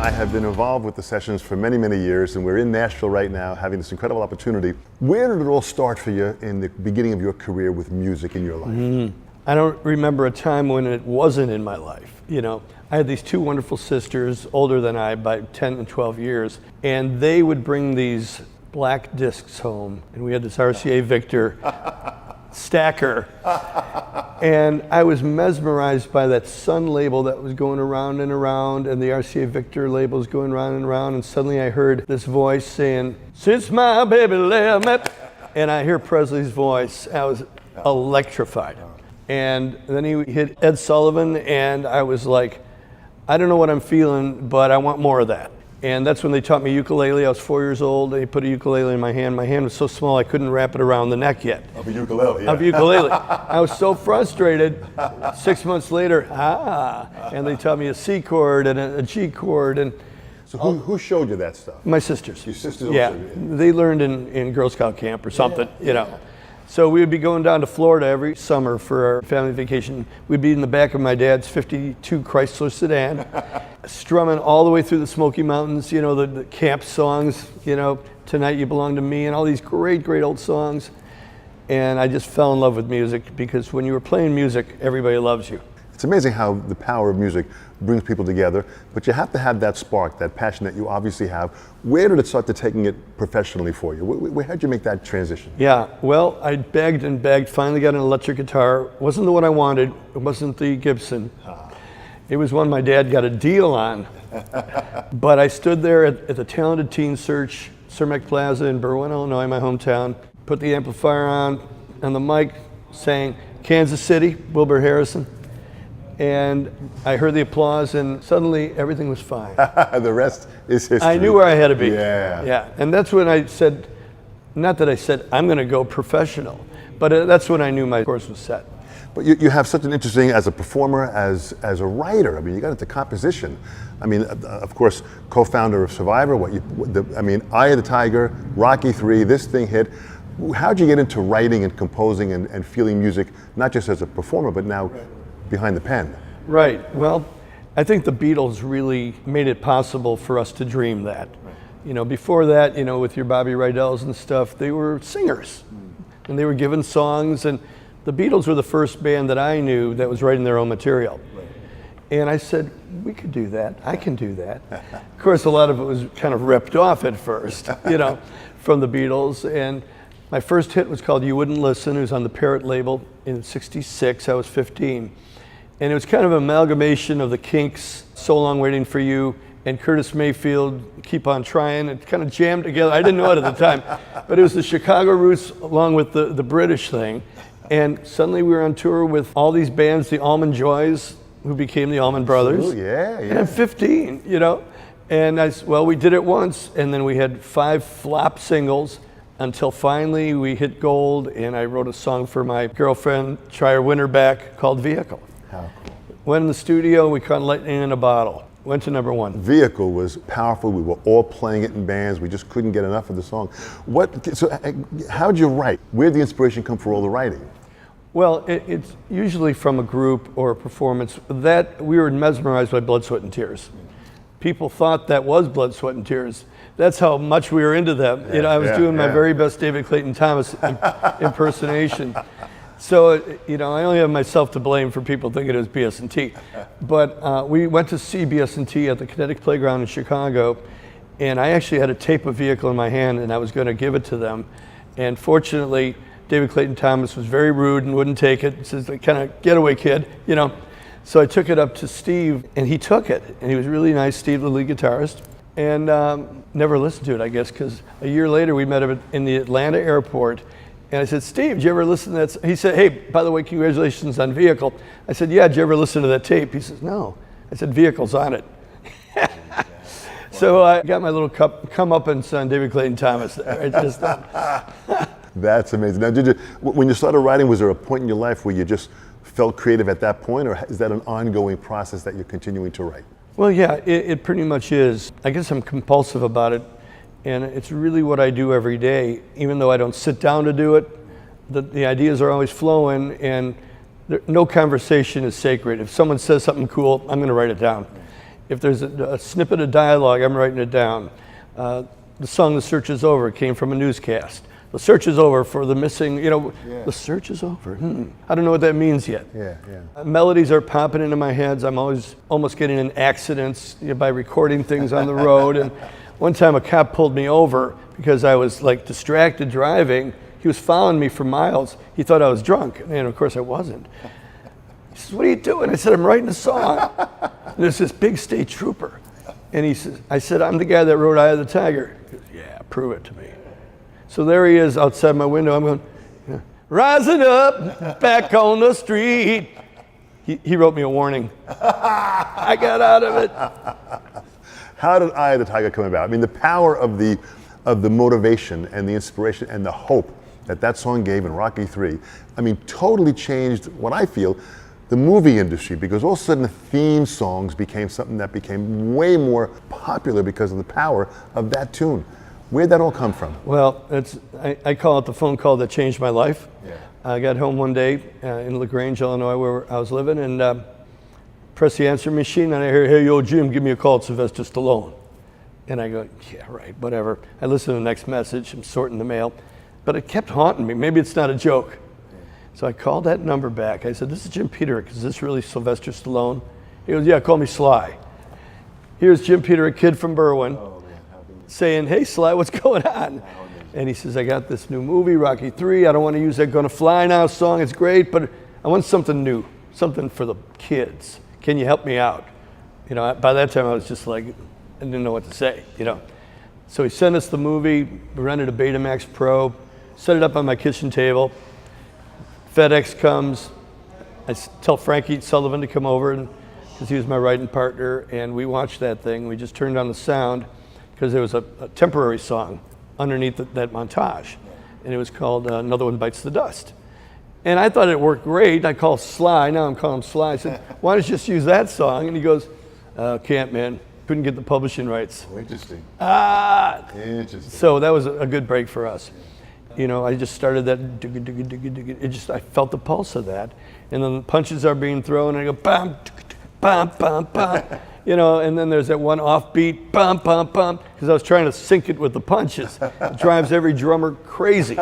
I have been involved with the sessions for many, many years, and we're in Nashville right now having this incredible opportunity. Where did it all start for you in the beginning of your career with music in your life? I don't remember a time when it wasn't in my life. You know, I had these two wonderful sisters, older than I by 10 and 12 years, and they would bring these black discs home, and we had this RCA Victor stacker, and I was mesmerized by that Sun label that was going around and around, and the RCA Victor labels going around and around, and suddenly I heard this voice saying, "Since my baby left me," and I hear Presley's voice. I was electrified. And then he hit Ed Sullivan, and I was like, I don't know what I'm feeling, but I want more of that. And that's when they taught me ukulele. I was 4 years old. They put a ukulele in my hand. My hand was so small I couldn't wrap it around the neck yet. Of a ukulele, yeah. Of a ukulele. I was so frustrated. 6 months later, and they taught me a C chord and a G chord. And so who showed you that stuff? my sisters. Your sisters Yeah, also? they learned in Girl Scout camp or something, you know. So we would be going down to Florida every summer for our family vacation. We'd be in the back of my dad's 52 Chrysler sedan, strumming all the way through the Smoky Mountains, you know, the camp songs, you know, Tonight You Belong to Me, and all these great, great old songs. And I just fell in love with music, because when you were playing music, everybody loves you. It's amazing how the power of music brings people together, but you have to have that spark, that passion that you obviously have. Where did it start to taking it professionally for you? How'd you make that transition? Yeah, well, I begged and begged, finally got an electric guitar. Wasn't the one I wanted, it wasn't the Gibson. It was one my dad got a deal on. But I stood there at the Talented Teen Search, Cermak Plaza in Berwyn, Illinois, my hometown, put the amplifier on the mic, sang Kansas City, Wilbur Harrison. And I heard the applause, and suddenly everything was fine. The rest is history. I knew where I had to be. Yeah. Yeah. And that's when I said, not that I said I'm going to go professional, but that's when I knew my course was set. But you have such an interesting, as a performer, as a writer. I mean, you got into composition. I mean, of course, co-founder of Survivor. Eye of the Tiger, Rocky III. This thing hit. How'd you get into writing and composing and feeling music, not just as a performer, but now behind the pen? Right. Well, I think the Beatles really made it possible for us to dream that. Right. You know, before that, you know, with your Bobby Rydells and stuff, they were singers, and they were given songs, and the Beatles were the first band that I knew that was writing their own material. Right. And I said, we could do that. I can do that. Of course, a lot of it was kind of ripped off at first, you know, from the Beatles. And my first hit was called You Wouldn't Listen. It was on the Parrot label in '66. I was 15. And it was kind of an amalgamation of the Kinks' So Long Waiting for You and Curtis Mayfield, Keep on Trying. It kind of jammed together. I didn't know it at the time, but it was the Chicago roots along with the British thing. And suddenly we were on tour with all these bands, the Allman Joys, who became the Allman Brothers. Ooh, yeah. And I'm 15, you know. And we did it once, and then we had 5 flop singles until finally we hit gold, and I wrote a song for my girlfriend, try her winter back, called Vehicle. How cool. Went in the studio, we caught lightning in a bottle. Went to #1. Vehicle was powerful. We were all playing it in bands. We just couldn't get enough of the song. How'd you write? Where'd the inspiration come for all the writing? Well, it's usually from a group or a performance. That we were mesmerized by Blood, Sweat, and Tears. People thought that was Blood, Sweat, and Tears. That's how much we were into them. Yeah, you know, I was doing my very best David Clayton Thomas impersonation. So, you know, I only have myself to blame for people thinking it was BS&T. But we went to see BS&T at the Kinetic Playground in Chicago, and I actually had a tape of Vehicle in my hand, and I was going to give it to them. And fortunately, David Clayton Thomas was very rude and wouldn't take it. He says, kind of, get away, kid, you know. So I took it up to Steve, and he took it. And he was really nice, Steve, the lead guitarist. And never listened to it, I guess, because a year later we met him in the Atlanta airport. And I said, Steve, did you ever listen to that? He said, hey, by the way, congratulations on Vehicle. I said, yeah, did you ever listen to that tape? He says, no. I said, Vehicle's on it. So I got my little comeuppance on David Clayton Thomas there. That's amazing. Now, when you started writing, was there a point in your life where you just felt creative at that point, or is that an ongoing process that you're continuing to write? Well, yeah, it pretty much is. I guess I'm compulsive about it. And it's really what I do every day. Even though I don't sit down to do it, the ideas are always flowing, and no conversation is sacred. If someone says something cool, I'm going to write it down. If there's a snippet of dialogue, I'm writing it down. The song "The Search Is Over" came from a newscast. The search is over for the missing, the search is over. I don't know what that means yet. Yeah. Melodies are popping into my head. I'm almost getting in accidents by recording things on the road. And one time a cop pulled me over because I was like distracted driving. He was following me for miles. He thought I was drunk, and of course I wasn't. He says, "What are you doing?" I said, "I'm writing a song." And there's this big state trooper. And I said, "I'm the guy that wrote Eye of the Tiger." He goes, "Yeah, prove it to me." So there he is outside my window. I'm going, rising up, back on the street. He wrote me a warning. I got out of it. How did Eye of the Tiger come about? I mean, the power of the motivation and the inspiration and the hope that song gave in Rocky III, I mean, totally changed what I feel the movie industry, because all of a sudden the theme songs became something that became way more popular because of the power of that tune. Where'd that all come from? Well, I call it the phone call that changed my life. Yeah. I got home one day in LaGrange, Illinois, where I was living, and pressed the answering machine, and I hear, "Hey, yo, Jim, give me a call, it's Sylvester Stallone." And I go, "Yeah, right, whatever." I listen to the next message, I'm sorting the mail, but it kept haunting me. Maybe it's not a joke. So I called that number back. I said, "This is Jim Peterik. Is this really Sylvester Stallone?" He goes, "Yeah, call me Sly." Here's Jim Peterik, kid from Berwyn, saying, "Hey, Sly, what's going on?" And he says, "I got this new movie, Rocky III. I don't want to use that Gonna Fly Now song. It's great, but I want something new, something for the kids. Can you help me out?" By that time I was just like, I didn't know what to say, So he sent us the movie, we rented a Betamax Pro, set it up on my kitchen table. FedEx comes, I tell Frankie Sullivan to come over because he was my writing partner, and we watched that thing. We just turned on the sound because there was a temporary song underneath that montage, and it was called Another One Bites the Dust. And I thought it worked great. I called Sly, now I'm calling him Sly. I said, "Why don't you just use that song?" And he goes, "Can't, man. Couldn't get the publishing rights." Oh, interesting. Interesting. So that was a good break for us. I just started that, I felt the pulse of that. And then the punches are being thrown, and I go, bam, bam, bam, bam. And then there's that one offbeat, bam, bam, bam, because I was trying to sync it with the punches. It drives every drummer crazy.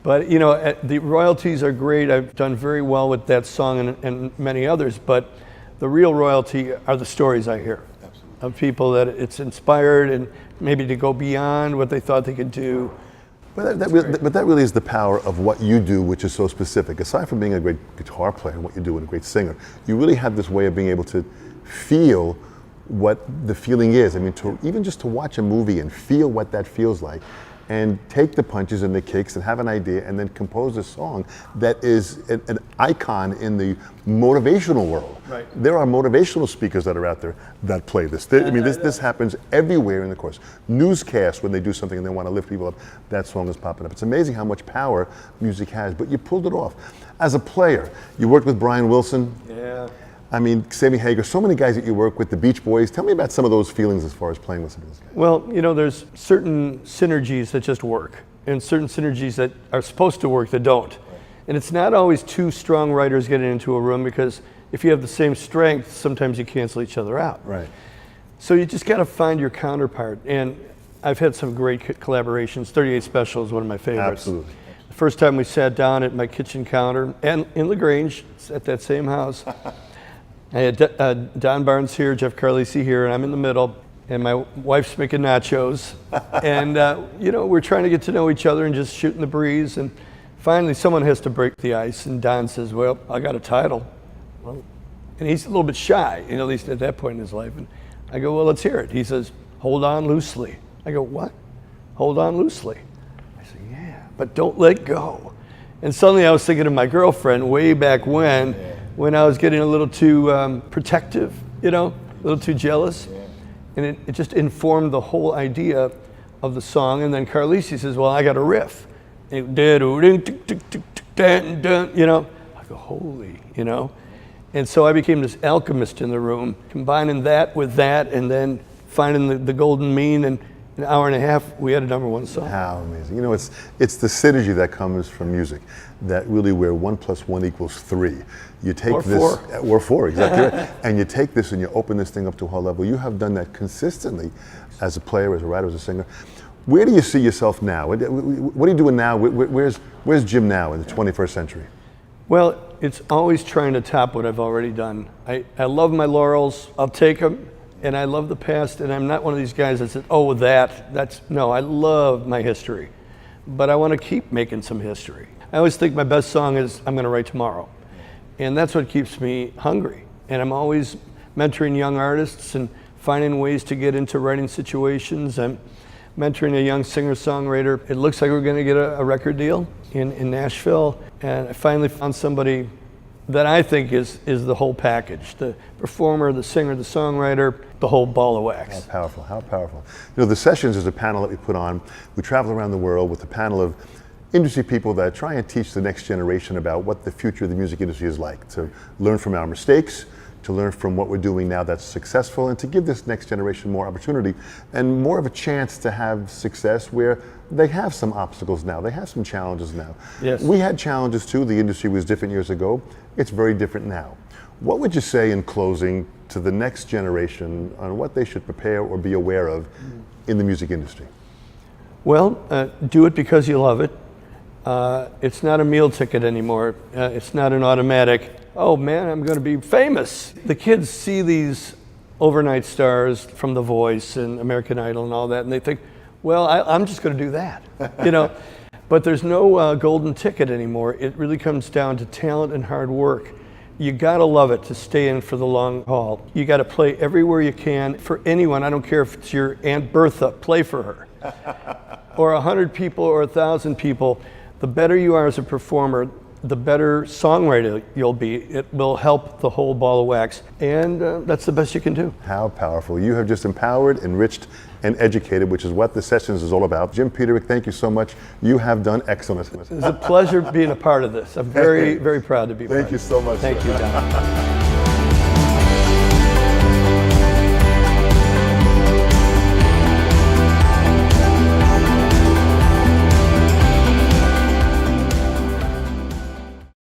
But, the royalties are great. I've done very well with that song and many others, but the real royalty are the stories I hear. Absolutely. Of people that it's inspired and maybe to go beyond what they thought they could do. But that really is the power of what you do, which is so specific. Aside from being a great guitar player and what you do and a great singer, you really have this way of being able to feel what the feeling is. I mean, even just to watch a movie and feel what that feels like, and take the punches and the kicks and have an idea and then compose a song that is an icon in the motivational world. Right. There are motivational speakers that are out there that play this. This happens everywhere in the course. Newscasts, when they do something and they want to lift people up, that song is popping up. It's amazing how much power music has, but you pulled it off. As a player, you worked with Brian Wilson. Yeah. I mean, Sammy Hagar, so many guys that you work with, the Beach Boys. Tell me about some of those feelings as far as playing with some of those guys. Well, there's certain synergies that just work, and certain synergies that are supposed to work that don't. Right. And it's not always two strong writers getting into a room, because if you have the same strength, sometimes you cancel each other out. Right. So you just got to find your counterpart. And I've had some great collaborations. 38 Special is one of my favorites. Absolutely. The first time we sat down at my kitchen counter, and in LaGrange, at that same house, I had Don Barnes here, Jeff Carlisi here, and I'm in the middle, and my wife's making nachos. And, we're trying to get to know each other and just shooting the breeze. And finally, someone has to break the ice, and Don says, "Well, I got a title." Well, and he's a little bit shy, at least at that point in his life. And I go, "Well, let's hear it." He says, "Hold on loosely." I go, "What?" "Hold on loosely." I said, "Yeah, but don't let go." And suddenly I was thinking of my girlfriend way back when I was getting a little too protective, a little too jealous. Yeah. And it just informed the whole idea of the song. And then Carlisi says, "Well, I got a riff." And I go, holy, And so I became this alchemist in the room, combining that with that, and then finding the golden mean, and an hour and a half, we had a #1 song. How amazing. You know, it's the synergy that comes from music, that really where 1 + 1 = 3. You take Or this, 4. or 4, exactly right. And you take this and you open this thing up to a whole level. You have done that consistently as a player, as a writer, as a singer. Where do you see yourself now? What are you doing now? Where's Jim now in the 21st century? Well, it's always trying to top what I've already done. I love my laurels, I'll take them, and I love the past, and I'm not one of these guys that says, oh, no, I love my history, but I want to keep making some history. I always think my best song is I'm going to write tomorrow, and that's what keeps me hungry. And I'm always mentoring young artists and finding ways to get into writing situations. I'm mentoring a young singer-songwriter. It looks like we're going to get a record deal in Nashville, and I finally found somebody that I think is the whole package: the performer, the singer, the songwriter, the whole ball of wax. How powerful, how powerful. You know, the Sessions is a panel that we put on. We travel around the world with a panel of industry people that try and teach the next generation about what the future of the music industry is like, to learn from our mistakes, to learn from what we're doing now that's successful, and to give this next generation more opportunity and more of a chance to have success where they have some obstacles now, they have some challenges now. Yes. We had challenges too. The industry was different years ago. It's very different now. What would you say in closing to the next generation on what they should prepare or be aware of in the music industry? Well, do it because you love it. It's not a meal ticket anymore. It's not an automatic, oh man, I'm going to be famous. The kids see these overnight stars from The Voice and American Idol and all that, and they think, well, I'm just going to do that, you know. But there's no golden ticket anymore. It really comes down to talent and hard work. You gotta love it to stay in for the long haul. You gotta play everywhere you can for anyone. I don't care if it's your Aunt Bertha, play for her. Or 100 people or 1,000 people. The better you are as a performer, the better songwriter you'll be. It will help the whole ball of wax, and that's the best you can do. How powerful. You have just empowered, enriched, and educated, which is what the Sessions is all about. Jim Peterik, thank you so much. You have done excellent. It's a pleasure being a part of this. I'm very, very proud to be part of it. Thank you so much. Thank you, Dom.